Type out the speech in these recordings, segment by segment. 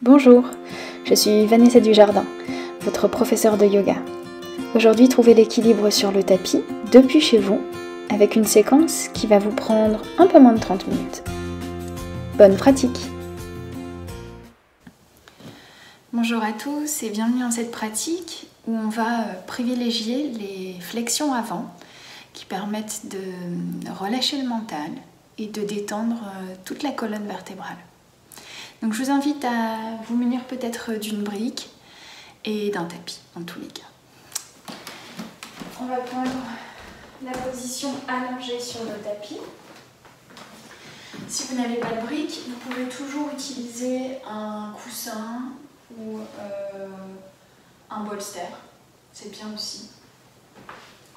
Bonjour, je suis Vanessa Dujardin, votre professeure de yoga. Aujourd'hui, trouvez l'équilibre sur le tapis, depuis chez vous, avec une séquence qui va vous prendre un peu moins de 30 minutes. Bonne pratique! Bonjour à tous et bienvenue dans cette pratique où on va privilégier les flexions avant qui permettent de relâcher le mental et de détendre toute la colonne vertébrale. Donc je vous invite à vous munir peut-être d'une brique et d'un tapis, en tous les cas. On va prendre la position allongée sur le tapis. Si vous n'avez pas de brique, vous pouvez toujours utiliser un coussin ou un bolster. C'est bien aussi.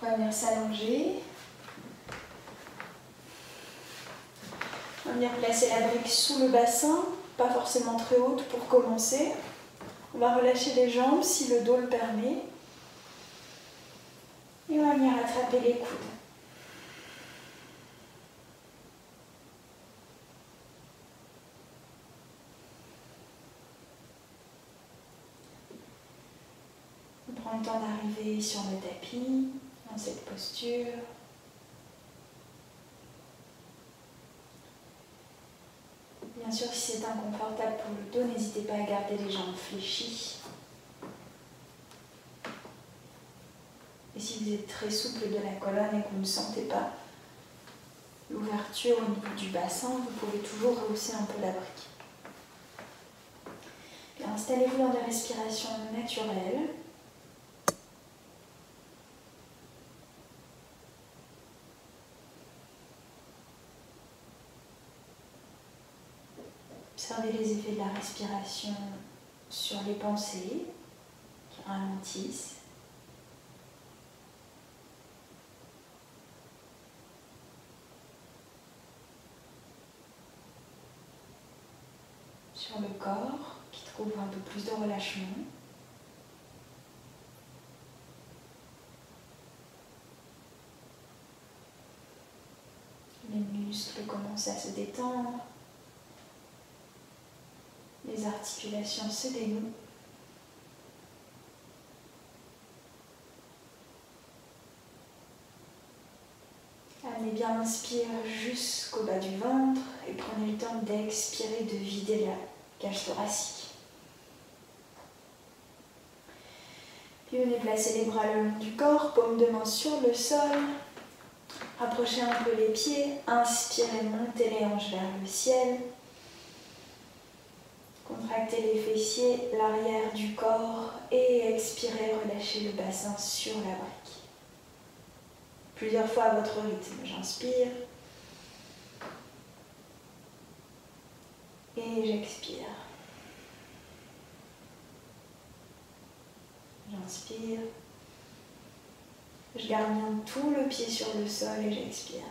On va venir s'allonger. On va venir placer la brique sous le bassin, pas forcément très haute pour commencer. On va relâcher les jambes si le dos le permet. Et on va venir attraper les coudes. On prend le temps d'arriver sur le tapis, dans cette posture. Bien sûr, si c'est inconfortable pour le dos, n'hésitez pas à garder les jambes fléchies. Et si vous êtes très souple de la colonne et que vous ne sentez pas l'ouverture au niveau du bassin, vous pouvez toujours rehausser un peu la brique. Bien, installez-vous dans des respirations naturelles. Observez les effets de la respiration sur les pensées qui ralentissent. Sur le corps qui trouve un peu plus de relâchement. Les muscles commencent à se détendre. Les articulations se dénouent. Amenez bien l'inspire jusqu'au bas du ventre et prenez le temps d'expirer, de vider la cage thoracique. Puis venez placer les bras le long du corps, paume de main sur le sol. Rapprochez un peu les pieds. Inspirez, montez les hanches vers le ciel. Contractez les fessiers, l'arrière du corps et expirez, relâchez le bassin sur la brique. Plusieurs fois à votre rythme. J'inspire et j'expire. J'inspire. Je garde bien tout le pied sur le sol et j'expire.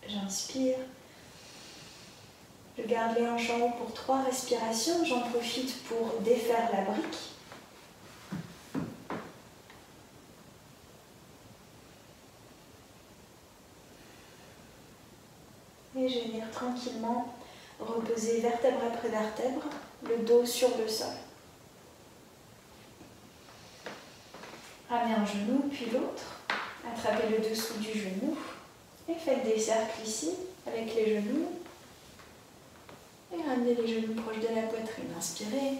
J'inspire. Je garde les hanches en haut pour 3 respirations. J'en profite pour défaire la brique. Et je vais venir tranquillement reposer vertèbre après vertèbre, le dos sur le sol. Ramenez un genou puis l'autre. Attrapez le dessous du genou et faites des cercles ici avec les genoux. Et ramenez les genoux proches de la poitrine. Inspirez.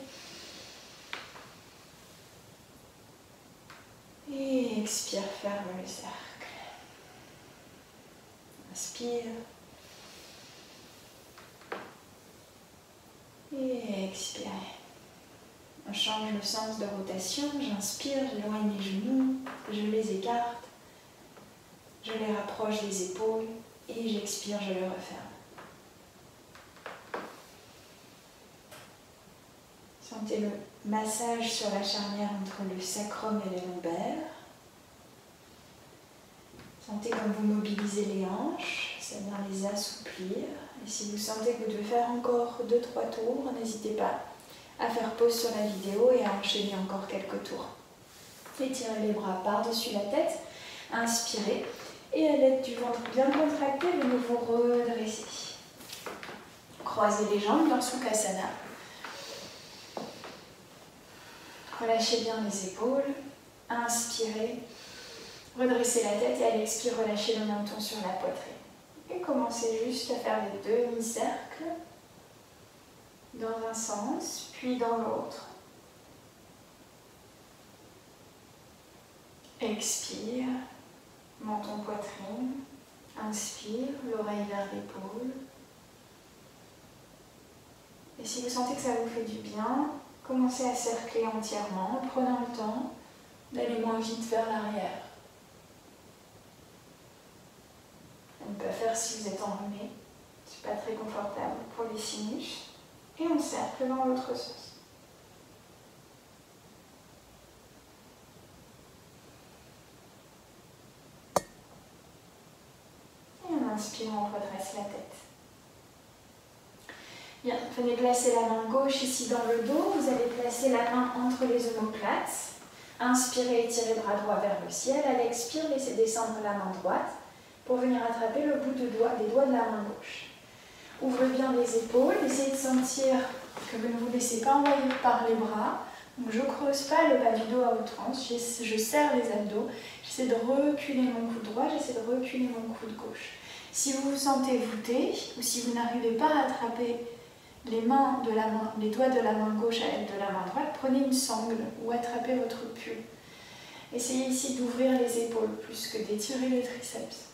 Et expire, ferme le cercle. Inspire. Et expirez. On change le sens de rotation. J'inspire, j'éloigne les genoux, je les écarte. Je les rapproche des épaules. Et j'expire, je le referme. Sentez le massage sur la charnière entre le sacrum et les lombaires. Sentez comme vous mobilisez les hanches, ça vient les assouplir. Et si vous sentez que vous devez faire encore 2-3 tours, n'hésitez pas à faire pause sur la vidéo et à enchaîner encore quelques tours. Étirez les bras par-dessus la tête, inspirez et à l'aide du ventre bien contracté, venez vous redresser. croisez les jambes dans Sukhasana. Relâchez bien les épaules. Inspirez. Redressez la tête et à l'expire, relâchez le menton sur la poitrine. Et commencez juste à faire des demi-cercles dans un sens, puis dans l'autre. Expire, menton poitrine. Inspire, l'oreille vers l'épaule. Et si vous sentez que ça vous fait du bien, commencez à cercler entièrement en prenant le temps d'aller moins vite vers l'arrière. On peut faire si vous êtes enrhumé, c'est pas très confortable pour les sinus. Et on cercle dans l'autre sens. Et en inspirant, on redresse la tête. Bien, venez placer la main gauche ici dans le dos. Vous allez placer la main entre les omoplates. Inspirez, étirez le bras droit vers le ciel. À l'expire, laissez descendre la main droite pour venir attraper le bout des doigts de la main gauche. Ouvrez bien les épaules. Essayez de sentir que vous ne vous laissez pas envahir par les bras. Donc, je ne creuse pas le bas du dos à outrance. Je serre les abdos. J'essaie de reculer mon coude droit. J'essaie de reculer mon coude gauche. Si vous vous sentez voûté ou si vous n'arrivez pas à attraper les doigts de la main gauche à l'aide de la main droite, prenez une sangle ou attrapez votre pull. Essayez ici d'ouvrir les épaules plus que d'étirer les triceps.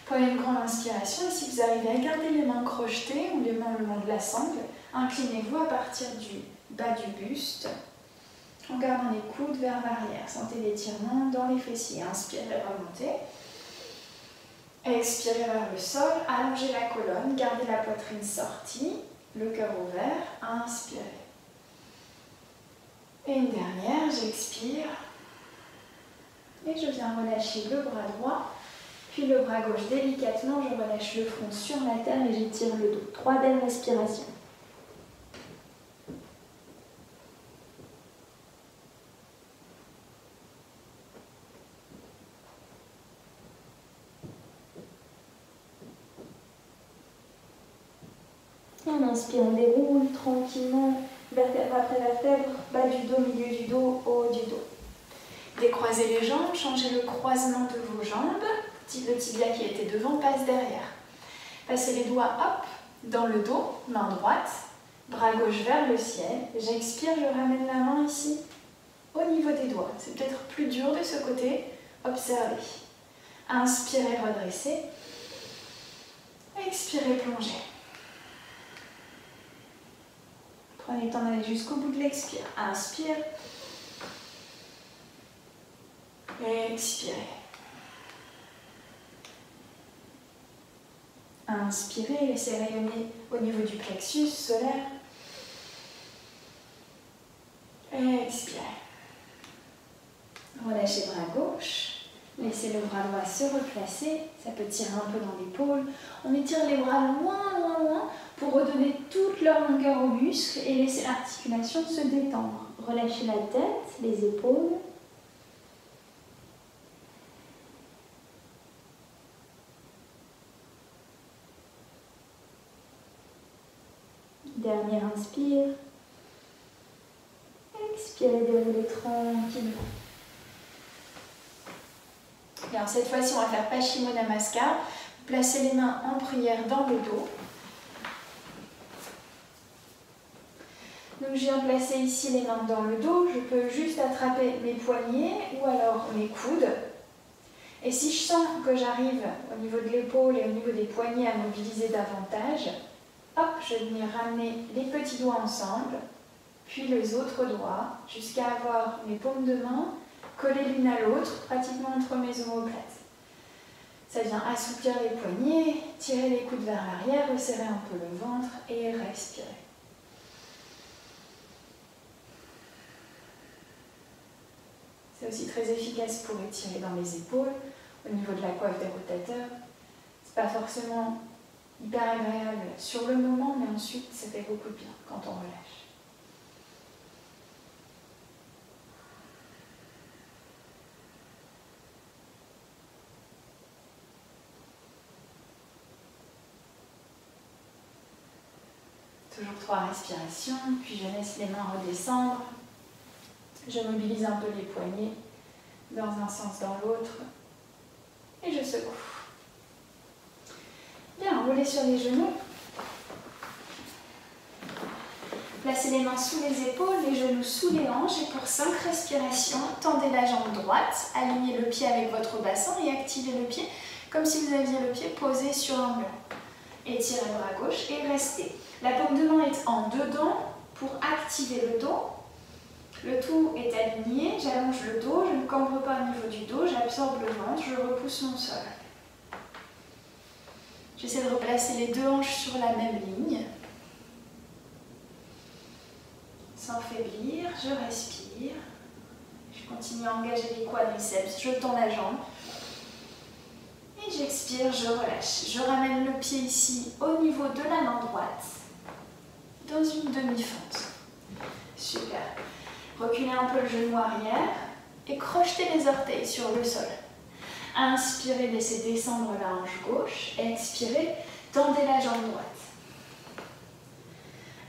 Prenez une grande inspiration et si vous arrivez à garder les mains crochetées ou les mains le long de la sangle, inclinez-vous à partir du bas du buste en gardant les coudes vers l'arrière. Sentez l'étirement dans les fessiers. Inspirez, remontez. Expirez vers le sol, allongez la colonne, gardez la poitrine sortie, le cœur ouvert, inspirez. Et une dernière, j'expire. Et je viens relâcher le bras droit, puis le bras gauche délicatement, je relâche le front sur la terre et j'étire le dos. 3 belles respirations. On inspire, on déroule tranquillement, vertèbre après vertèbre, bas du dos, milieu du dos, haut du dos. Décroisez les jambes, changez le croisement de vos jambes. Le tibia qui était devant passe derrière. Passez les doigts, hop, dans le dos, main droite, bras gauche vers le ciel. J'expire, je ramène la main ici, au niveau des doigts. C'est peut-être plus dur de ce côté. Observez. Inspirez, redressez. Expirez, plongez. Prenez le temps d'aller jusqu'au bout de l'expire. Inspire. Expirez. Inspirez, laissez rayonner au niveau du plexus solaire. Expirez. Relâchez le bras gauche. Laissez le bras droit se replacer. Ça peut tirer un peu dans l'épaule. On étire les bras loin, loin, loin pour redonner toute leur longueur aux muscles et laisser l'articulation se détendre. Relâchez la tête, les épaules. Dernière inspire. Expirez, déroulez tranquillement. Et alors cette fois-ci, on va faire Paschimottanasana. Placez les mains en prière dans le dos. Donc je viens placer ici les mains dans le dos. Je peux juste attraper mes poignets ou alors mes coudes. Et si je sens que j'arrive au niveau de l'épaule et au niveau des poignets à mobiliser davantage, hop, je vais venir ramener les petits doigts ensemble, puis les autres doigts, jusqu'à avoir mes paumes de main collées l'une à l'autre, pratiquement entre mes omoplates. Ça vient assouplir les poignets, tirer les coudes vers l'arrière, resserrer un peu le ventre et respirer. C'est aussi très efficace pour étirer dans les épaules, au niveau de la coiffe des rotateurs. C'est pas forcément hyper agréable sur le moment, mais ensuite ça fait beaucoup de bien quand on relâche. Toujours 3 respirations, puis je laisse les mains redescendre. Je mobilise un peu les poignets dans un sens, dans l'autre. Et je secoue. Bien, roulez sur les genoux. Placez les mains sous les épaules, les genoux sous les hanches. Et pour 5 respirations, tendez la jambe droite, alignez le pied avec votre bassin et activez le pied comme si vous aviez le pied posé sur un mur. Étirez le bras gauche et restez. La paume de main est en dedans pour activer le dos. Le tout est aligné, j'allonge le dos, je ne cambre pas au niveau du dos, j'absorbe le ventre, je repousse mon sol. J'essaie de replacer les 2 hanches sur la même ligne. Sans faiblir, je respire. Je continue à engager les quadriceps, je tends la jambe. Et j'expire, je relâche. Je ramène le pied ici au niveau de la main droite, dans une demi-fente. Super. Reculez un peu le genou arrière et crochetez les orteils sur le sol. Inspirez, laissez descendre la hanche gauche. Expirez, tendez la jambe droite.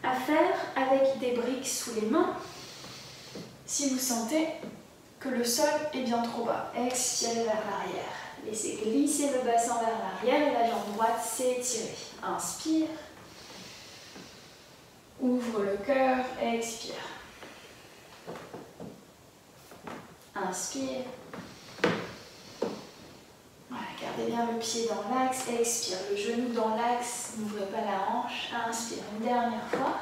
À faire avec des briques sous les mains si vous sentez que le sol est bien trop bas. Expirez vers l'arrière. Laissez glisser le bassin vers l'arrière et la jambe droite s'étire. Inspire. Ouvre le cœur, expire. Inspire. Voilà, gardez bien le pied dans l'axe, expire. Le genou dans l'axe, n'ouvrez pas la hanche. Inspire une dernière fois.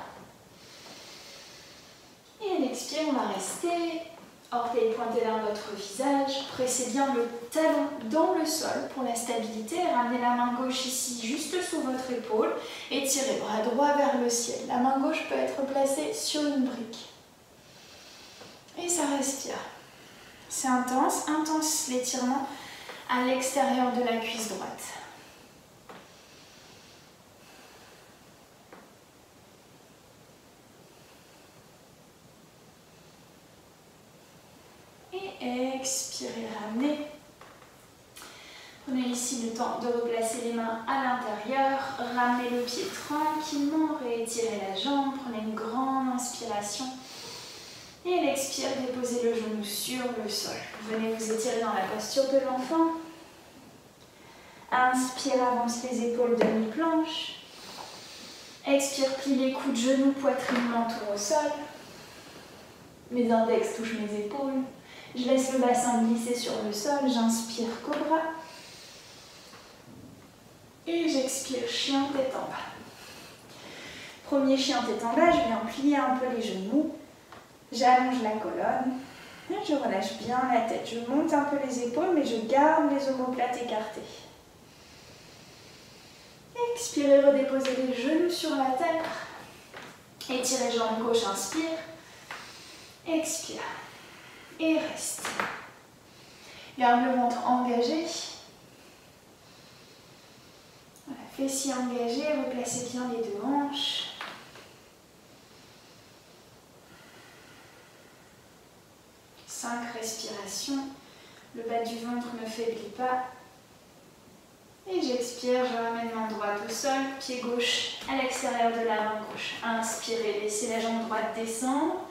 Et à l'expire, on va rester. Orteils pointés vers votre visage. Pressez bien le talon dans le sol pour la stabilité. Ramenez la main gauche ici, juste sous votre épaule. Et tirez bras droit vers le ciel. La main gauche peut être placée sur une brique. Et ça respire. C'est intense, intense l'étirement à l'extérieur de la cuisse droite. Et expirez, ramenez. Prenez ici le temps de replacer les mains à l'intérieur. Ramenez le pied tranquillement, réétirez la jambe. Prenez une grande inspiration. Et à l'expire, déposez le genou sur le sol. Venez vous étirer dans la posture de l'enfant. Inspire, avance les épaules demi-planche. Expire, plie les coudes, genoux, poitrine, menton au sol. Mes index touchent mes épaules. Je laisse le bassin glisser sur le sol. J'inspire, cobra. Et j'expire, chien, tête en bas. Premier chien, tête en bas, je viens plier un peu les genoux. J'allonge la colonne. Et je relâche bien la tête. Je monte un peu les épaules, mais je garde les omoplates écartées. Expirez, redéposez les genoux sur la terre. Étirez jambe gauche, inspire. Expire. Et reste. Garde le ventre engagé. Voilà, fessiers engagés, replacez bien les 2 hanches. Cinq respirations. Le bas du ventre ne faiblit pas. Et j'expire, je ramène main droite au sol, pied gauche à l'extérieur de la main gauche. Inspirez, laissez la jambe droite descendre,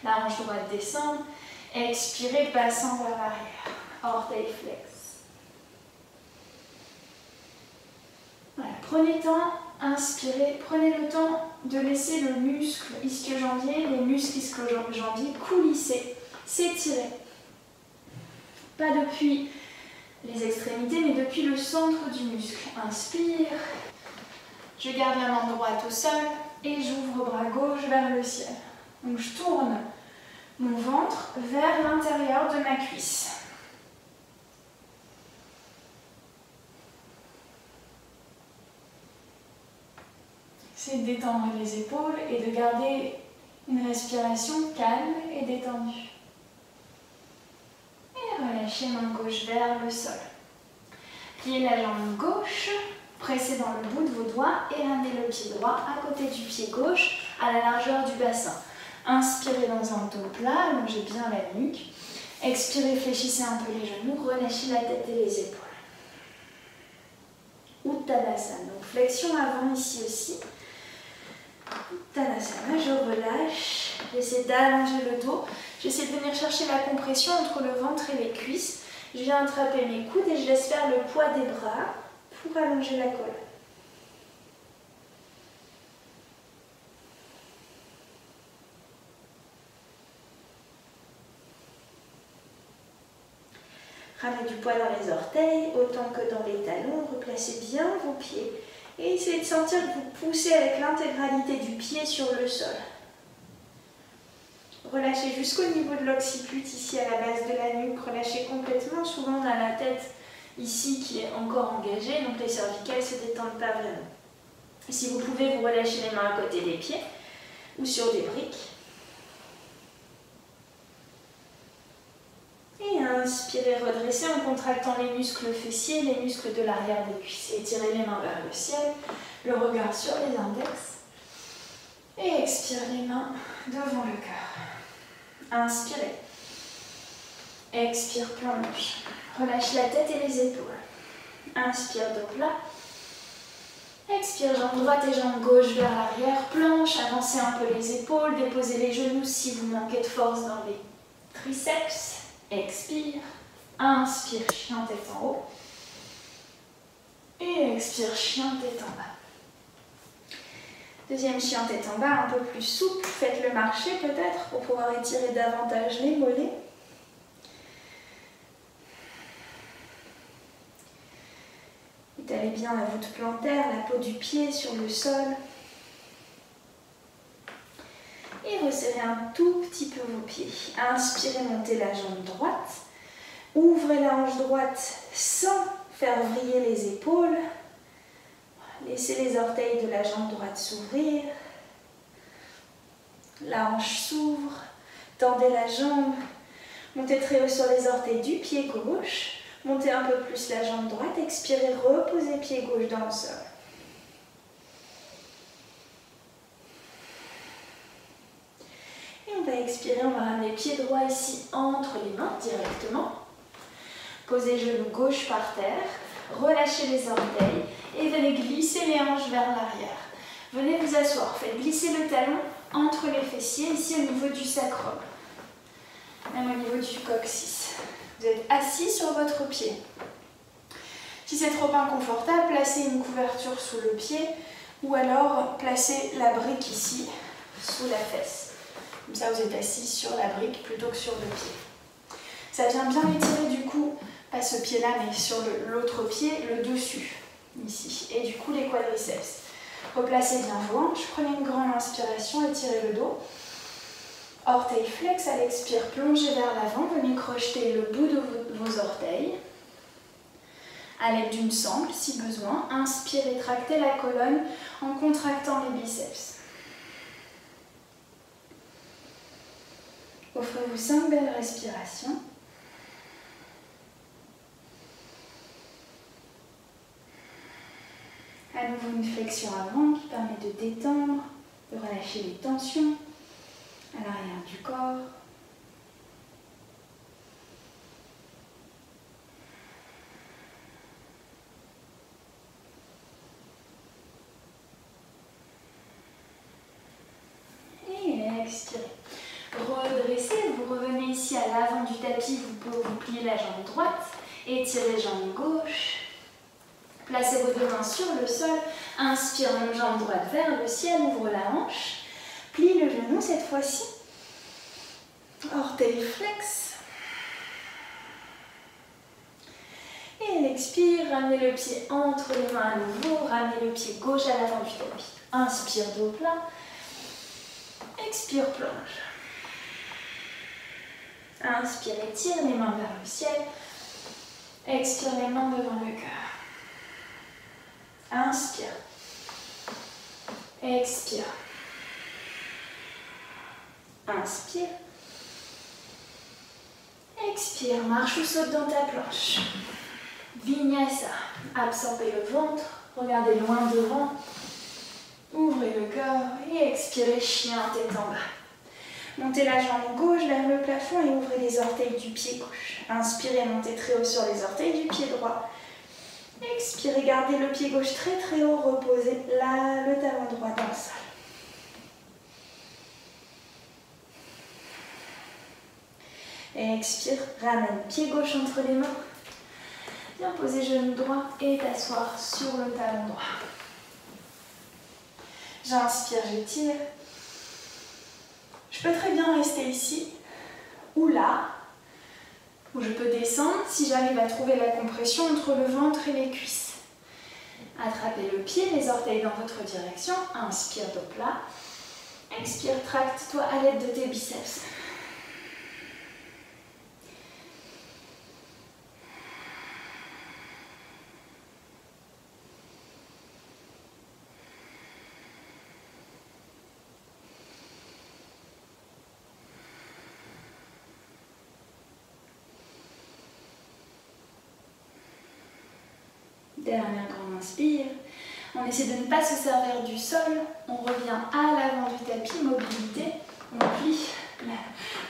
la hanche droite descendre. Expirez, bassin vers l'arrière, orteil flex. Voilà, prenez temps, inspirez, prenez le temps de laisser le muscle ischio-jambier, les muscles ischio-jambiers coulisser, s'étirer. Pas depuis les extrémités, mais depuis le centre du muscle. Inspire, je garde la main droite au sol et j'ouvre bras gauche vers le ciel. Donc je tourne mon ventre vers l'intérieur de ma cuisse. C'est de détendre les épaules et de garder une respiration calme et détendue. Et relâchez main gauche vers le sol. Pliez la jambe gauche, pressez dans le bout de vos doigts et ramenez le pied droit à côté du pied gauche à la largeur du bassin. Inspirez dans un dos plat, allongez bien la nuque. Expirez, fléchissez un peu les genoux, relâchez la tête et les épaules. Uttanasana, donc flexion avant ici aussi. ça va, je relâche. J'essaie d'allonger le dos. J'essaie de venir chercher la compression entre le ventre et les cuisses. Je viens attraper mes coudes et je laisse faire le poids des bras pour allonger la colonne. Ramenez du poids dans les orteils, autant que dans les talons. Replacez bien vos pieds. Et essayez de sentir que vous poussez avec l'intégralité du pied sur le sol. Relâchez jusqu'au niveau de l'occiput, ici à la base de la nuque. Relâchez complètement. Souvent on a la tête ici qui est encore engagée, donc les cervicales ne se détendent pas vraiment. Si vous pouvez, vous relâchez les mains à côté des pieds ou sur des briques. Et inspirez, redressez en contractant les muscles fessiers, les muscles de l'arrière des cuisses. Étirez les mains vers le ciel, le regard sur les index. Et expirez les mains devant le cœur. Inspirez. Expire, plonge. Relâche la tête et les épaules. Inspire, dos plat. Expire, jambe droite et jambe gauche vers l'arrière. Planche, avancez un peu les épaules, déposez les genoux si vous manquez de force dans les triceps. Expire. Inspire, chien tête en haut. Et expire, chien tête en bas. Deuxième chien tête en bas, un peu plus souple. Faites-le marcher peut-être pour pouvoir étirer davantage les mollets. Étalez bien la voûte plantaire, la peau du pied sur le sol. Et resserrez un tout petit peu vos pieds. Inspirez, montez la jambe droite. Ouvrez la hanche droite sans faire vriller les épaules. Laissez les orteils de la jambe droite s'ouvrir. La hanche s'ouvre. Tendez la jambe. Montez très haut sur les orteils du pied gauche. Montez un peu plus la jambe droite. Expirez, reposez pied gauche dans le sol. Et on va expirer, on va ramener pied droit ici entre les mains directement. Posez genou gauche par terre. Relâchez les orteils et venez glisser les hanches vers l'arrière. Venez vous asseoir. Faites glisser le talon entre les fessiers, ici au niveau du sacrum. Même au niveau du coccyx. Vous êtes assis sur votre pied. Si c'est trop inconfortable, placez une couverture sous le pied ou alors placez la brique ici sous la fesse. Comme ça, vous êtes assis sur la brique plutôt que sur le pied. Ça vient bien étirer du coup, pas ce pied-là, mais sur l'autre pied, le dessus, ici. Et du coup, les quadriceps. Replacez bien vos hanches, prenez une grande inspiration, étirez le dos. Orteils flex, à l'expire, plongez vers l'avant, venez crocheter le bout de vos orteils. À l'aide d'une sangle, si besoin, inspirez, tractez la colonne en contractant les biceps. Offrez-vous 5 belles respirations. À nouveau une flexion avant qui permet de détendre, de relâcher les tensions à l'arrière du corps. Et expirez. Redressez, vous revenez ici à l'avant du tapis, vous pouvez vous plier la jambe droite, étirez jambe gauche. Placez vos deux mains sur le sol, inspire, jambe droite vers le ciel, ouvre la hanche, plie le genou cette fois-ci, orteil flex. Et l'expire, ramenez le pied entre les mains à nouveau, ramenez le pied gauche à l'avant du tapis. Inspire, dos plat, expire, plonge. Inspire, étire les mains vers le ciel, expire les mains devant le cœur. Inspire. Expire. Inspire. Expire. Marche ou saute dans ta planche. Vinyasa. Absorbez le ventre. Regardez loin devant. Ouvrez le cœur et expirez, chien, tête en bas. Montez la jambe gauche vers le plafond et ouvrez les orteils du pied gauche. Inspirez, montez très haut sur les orteils du pied droit. Expirez, gardez le pied gauche très très haut, reposez là le talon droit dans le sol. Et expire, ramène pied gauche entre les mains. Viens poser genou droit et t'asseoir sur le talon droit. J'inspire, j'étire. Je peux très bien rester ici ou là, où je peux descendre si j'arrive à trouver la compression entre le ventre et les cuisses. Attrapez le pied, les orteils dans votre direction. Inspire, dos plat. Expire, tracte-toi à l'aide de tes biceps. Dernière grande inspire. On essaie de ne pas se servir du sol. On revient à l'avant du tapis, mobilité. On plie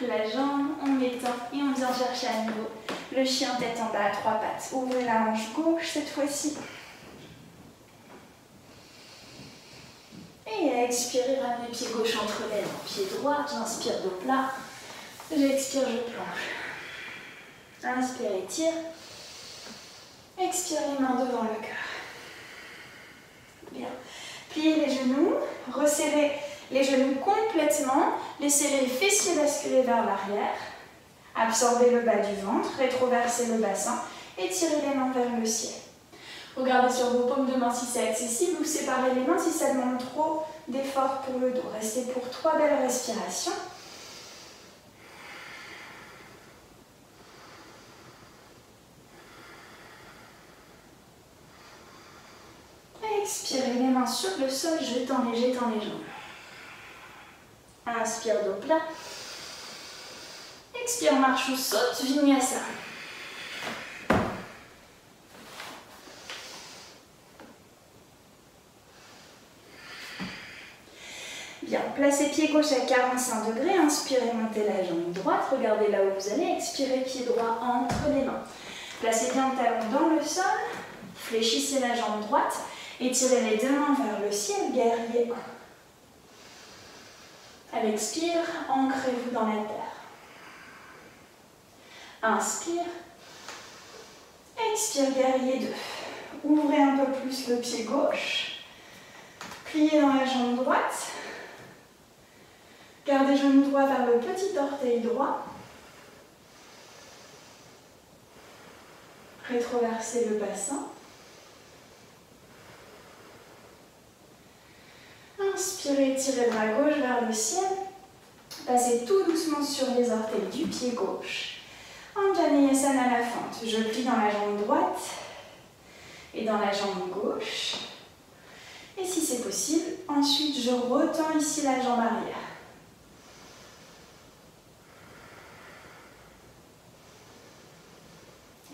la jambe, on étend et on vient chercher à nouveau le chien tête en bas à 3 pattes. Ouvrez la hanche gauche cette fois-ci. Et expirez, ramenez pied gauche entre les mains, pied droit. J'inspire, dos plat. J'expire, je plonge. Inspire, étire. Expire les mains devant le cœur. Bien. Pliez les genoux, resserrez les genoux complètement, laissez les fessiers basculer vers l'arrière, absorbez le bas du ventre, rétroversez le bassin et tirez les mains vers le ciel. Regardez sur vos paumes de main si c'est accessible ou séparez les mains si ça demande trop d'effort pour le dos. Restez pour 3 belles respirations. Expirez les mains sur le sol, jetant les jambes. Inspire, dos plat. Expire, marche ou saute, vinyasa. Bien, placez pied gauche à 45 degrés. Inspirez, montez la jambe droite. Regardez là où vous allez. Expirez, pied droit entre les mains. Placez bien le talon dans le sol. Fléchissez la jambe droite. Étirez les deux mains vers le ciel, guerrier 1. À l'expire, ancrez-vous dans la terre. Inspire. Expire, guerrier 2. Ouvrez un peu plus le pied gauche. Pliez dans la jambe droite. Gardez genou droit vers le petit orteil droit. Rétroversez le bassin. Inspirez, tirez le bras gauche vers le ciel. Passez tout doucement sur les orteils du pied gauche. Anjaneyasana à la fente. Je plie dans la jambe droite et dans la jambe gauche. Et si c'est possible, ensuite je retends ici la jambe arrière.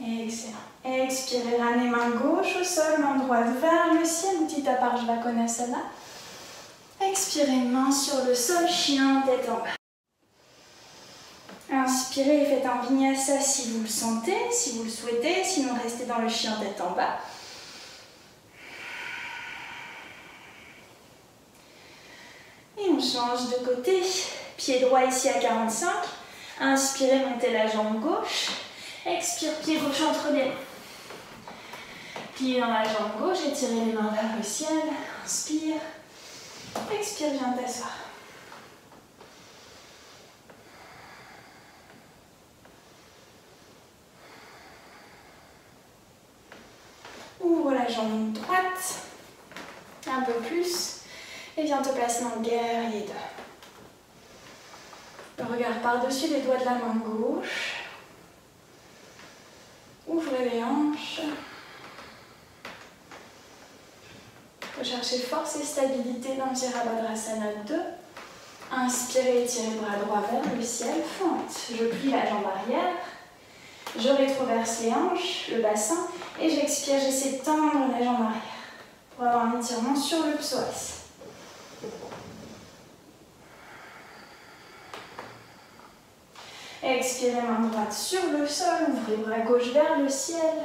Excellent. Expirez, ramenez main gauche au sol, main droite vers le ciel, Uttita Parshvakonasana. Expirez, main sur le sol, chien, tête en bas. Inspirez et faites un vinyasa si vous le sentez, si vous le souhaitez, sinon restez dans le chien, tête en bas. Et on change de côté. Pied droit ici à 45. Inspirez, montez la jambe gauche. Expire, pied gauche entre les mains. Pliez dans la jambe gauche, étirez les mains vers le ciel. Inspire. Expire, viens t'asseoir. Ouvre la jambe droite. Un peu plus. Et viens te placer dans le guerrier 2. Le regard par-dessus les doigts de la main gauche. Ouvrez les hanches. Recherchez force et stabilité dans Virabhadrasana 2. Inspirez, étirez le bras droit vers le ciel, fente. Je plie la jambe arrière. Je rétroverse les hanches, le bassin. Et j'expire, j'essaie de tendre la jambe arrière pour avoir un étirement sur le psoas. Expirez, main droite sur le sol, ouvrez bras gauche vers le ciel.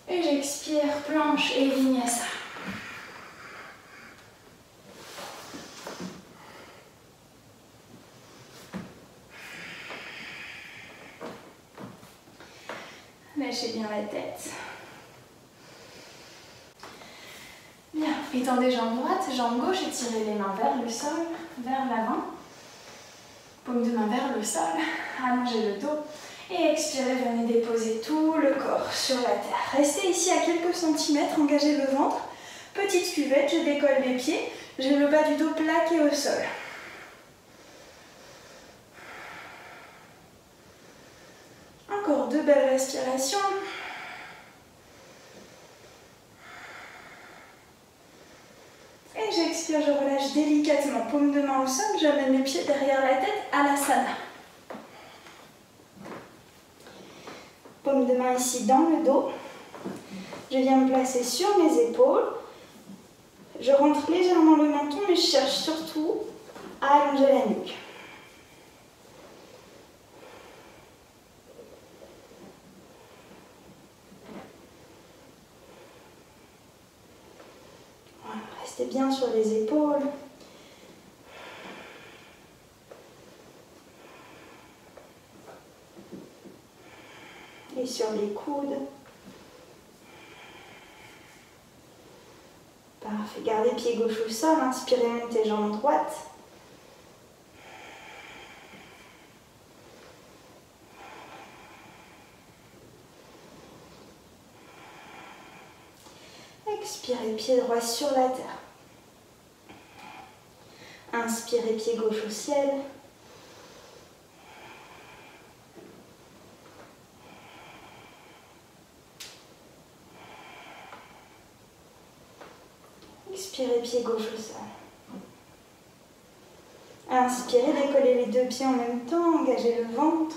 Et j'expire, planche et vinyasa. Lâchez bien la tête. Bien, étendez jambes droites, jambes gauche, étirez les mains vers le sol, vers l'avant. Paume de main vers le sol, allongez le dos. Et expirez, venez déposer tout le corps sur la terre. Restez ici à quelques centimètres, engagez le ventre. Petite cuvette, je décolle les pieds. J'ai le bas du dos plaqué au sol. Encore 2 belles respirations. Et j'expire, je relâche délicatement. Paume de main au sol, j'amène les pieds derrière la tête à l'asana. Paume de main ici dans le dos. Je viens me placer sur mes épaules. Je rentre légèrement le menton, mais je cherche surtout à allonger la nuque. Voilà, restez bien sur les épaules. Et sur les coudes. Parfait. Gardez pied gauche au sol. Inspirez, montez jambe droite. Expirez, pied droit sur la terre. Inspirez, pied gauche au ciel. Expirez, pied gauche au sol. Inspirez, décollez les 2 pieds en même temps, engagez le ventre.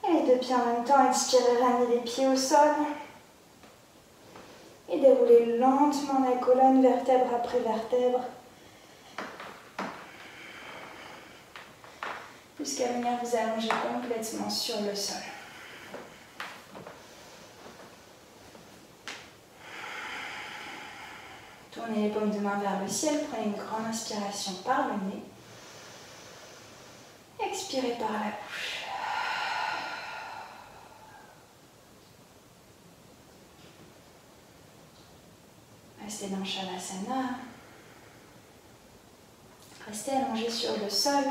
Et les 2 pieds en même temps, expirez, ramenez les pieds au sol. Et déroulez lentement la colonne, vertèbre après vertèbre. Jusqu'à venir vous allonger complètement sur le sol. Tournez les paumes de main vers le ciel, prenez une grande inspiration par le nez. Expirez par la bouche. Restez dans Shavasana. Restez allongé sur le sol,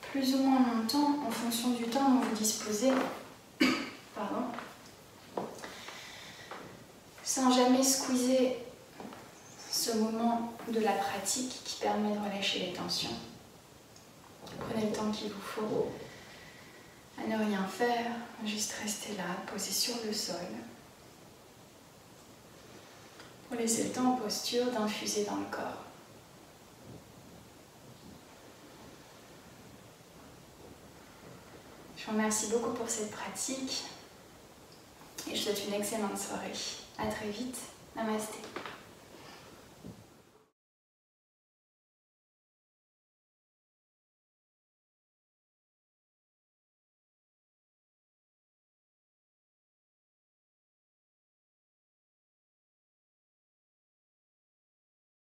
plus ou moins longtemps en fonction du temps dont vous disposez. Pardon. Sans jamais squeezer ce moment de la pratique qui permet de relâcher les tensions. Prenez le temps qu'il vous faut à ne rien faire, juste rester là, posé sur le sol. Pour laisser le temps en posture d'infuser dans le corps. Je vous remercie beaucoup pour cette pratique et je vous souhaite une excellente soirée. À très vite. Namasté.